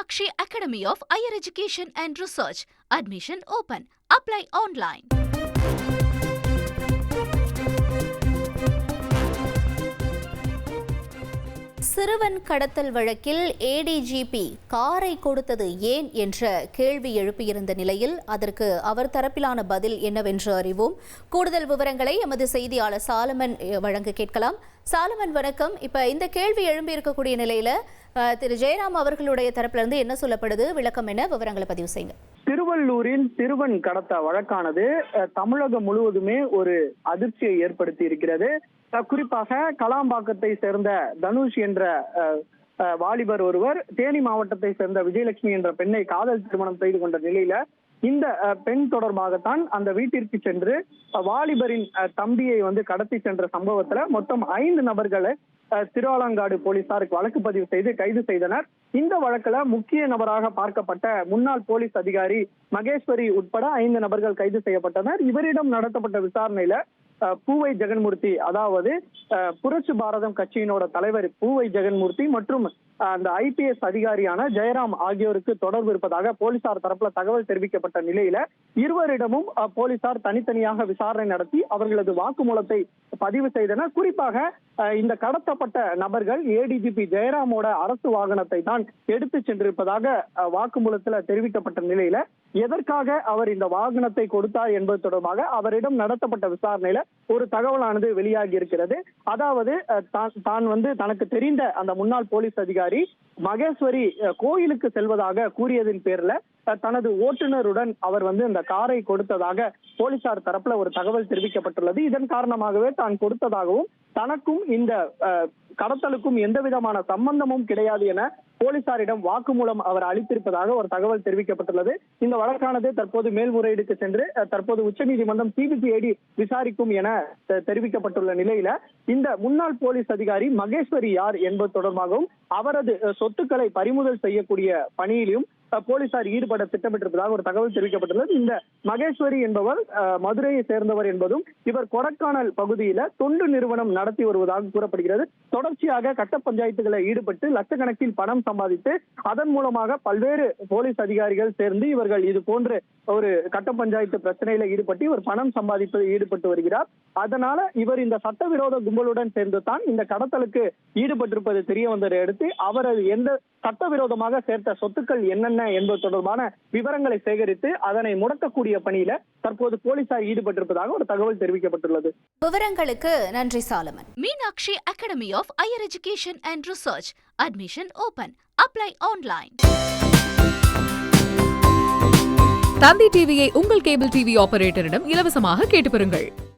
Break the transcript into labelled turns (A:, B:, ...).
A: Meenakshi Academy of Higher Education and Research. Admission open. Apply online.
B: சிறுவன் கடத்தல் வழக்கில் ADGP காரை கொடுத்தது ஏன் என்ற கேள்வி எழுப்பியிருந்த நிலையில் அதற்கு அவர் தரப்பிலான பதில் என்னவென்று அறிவோம். கூடுதல் விவரங்களை எமது செய்தியாளர் சாலமன் வழங்க கேட்கலாம். சாலமன் வணக்கம். இப்ப இந்த கேள்வி எழும்பி இருக்கக்கூடிய நிலையில திரு ஜெயராம் அவர்களுடைய தரப்பிலிருந்து என்ன சொல்லப்படுது, விளக்கம் என்ன, விவரங்களை பதிவு செய்யுங்க.
C: திருவள்ளூரில் சிறுவன் கடத்த வழக்கானது தமிழகம் முழுவதுமே ஒரு அதிர்ச்சியை ஏற்படுத்தி இருக்கிறது. குறிப்பாக கலாம்பாக்கத்தை சேர்ந்த தனுஷ் என்ற வாலிபர் ஒருவர் தேனி மாவட்டத்தை சேர்ந்த விஜயலட்சுமி என்ற பெண்ணை காதல் திருமணம் செய்து கொண்ட நிலையில இந்த பெண் தொடர்பாகத்தான் அந்த வீட்டிற்கு சென்று வாலிபரின் தம்பியை கடத்தி சென்ற சம்பவத்துல மொத்தம் 5 நபர்களை திருவாலங்காடு போலீசாருக்கு வழக்கு பதிவு செய்து கைது செய்தனர். இந்த வழக்குல முக்கிய நபராக பார்க்கப்பட்ட முன்னாள் போலீஸ் அதிகாரி மகேஸ்வரி உட்பட 5 நபர்கள் கைது செய்யப்பட்டனர். இவரிடம் நடத்தப்பட்ட விசாரணையில பூவை ஜெகன்மூர்த்தி, அதாவது புரட்சி பாரதம் கட்சியினோட தலைவர் பூவை ஜெகன்மூர்த்தி மற்றும் அந்த IPS அதிகாரியான ஜெயராம் ஆகியோருக்கு தொடர்பு இருப்பதாக போலீசார் தரப்புல தகவல் தெரிவிக்கப்பட்ட நிலையில இருவரிடமும் போலீசார் தனித்தனியாக விசாரணை நடத்தி அவர்களது வாக்குமூலத்தை பதிவு செய்தனர். குறிப்பாக இந்த கடத்தப்பட்ட நபர்கள் ஏடிஜிபி ஜெயராமோட அரசு வாகனத்தை தான் எடுத்து சென்றிருப்பதாக வாக்குமூலத்துல தெரிவிக்கப்பட்ட நிலையில எதற்காக அவர் இந்த வாகனத்தை கொடுத்தார் என்பது தொடர்பாக அவரிடம் நடத்தப்பட்ட விசாரணையில ஒரு தகவலானது வெளியாகி இருக்கிறது. அதாவது தான் தனக்கு தெரிந்த அந்த முன்னாள் போலீஸ் அதிகாரி மகேஸ்வரி கோயிலுக்கு செல்வதாக கூறியதின் பேர்ல தனது ஓட்டுநருடன் அவர் இந்த காரை கொடுத்ததாக போலீசார் தரப்புல ஒரு தகவல் தெரிவிக்கப்பட்டுள்ளது. இதன் காரணமாகவே தான் கொடுத்ததாகவும் தனக்கும் இந்த கடத்தலுக்கும் எந்த விதமான சம்பந்தமும் கிடையாது என போலீசாரிடம் வாக்குமூலம் அவர் அளித்திருப்பதாக ஒரு தகவல் தெரிவிக்கப்பட்டுள்ளது. இந்த வழக்கானது தற்போது மேல்முறையீடுக்கு சென்று தற்போது உச்சநீதிமன்றம் CBCID விசாரிக்கும் என தெரிவிக்கப்பட்டுள்ள நிலையில இந்த முன்னாள் போலீஸ் அதிகாரி மகேஸ்வரி யார் என்பது தொடர்பாகவும் அவரது சொத்துக்களை பறிமுதல் செய்யக்கூடிய பணியிலும் போலீசார் ஈடுபட திட்டமிட்டிருப்பதாக ஒரு தகவல் தெரிவிக்கப்பட்டுள்ளது. இந்த மகேஸ்வரி என்பவர் மதுரையை சேர்ந்தவர் என்பதும் இவர் கொடைக்கானல் பகுதியில தொண்டு நிறுவனம் நடத்தி வருவதாக கூறப்படுகிறது. தொடர்ச்சியாக கட்ட பஞ்சாயத்துகளை ஈடுபட்டு லட்சக்கணக்கில் பணம் சம்பாதித்து அதன் மூலமாக பல்வேறு போலீஸ் அதிகாரிகள் சேர்ந்து இவர்கள் இது போன்ற ஒரு கட்ட பஞ்சாயத்து பிரச்சனையில ஈடுபட்டு இவர் பணம் சம்பாதிப்பதில் ஈடுபட்டு வருகிறார். அதனால இவர் இந்த சட்டவிரோத கும்பலுடன் சேர்ந்து தான் இந்த கடத்தலுக்கு ஈடுபட்டிருப்பது தெரிய வந்ததை அடுத்து அவரது எந்த சட்டவிரோதமாக சேர்த்த சொத்துக்கள் என்னென்ன என்பது தொடர்பான விவரங்களை சேகரித்து அதனை முடக்கக்கூடிய பணியில தற்போது போலீசார் ஈடுபட்டிருப்பதாக ஒரு தகவல் தெரிவிக்கப்பட்டுள்ளது.
B: விவரங்களுக்கு நன்றி Solomon.
A: Meenakshi Academy of Higher Education and Research. Admission open. Apply online.
D: தந்தி டிவியை உங்கள் கேபிள் டிவி ஆபரேட்டரிடம் இலவசமாக கேட்டு பெறுங்கள்.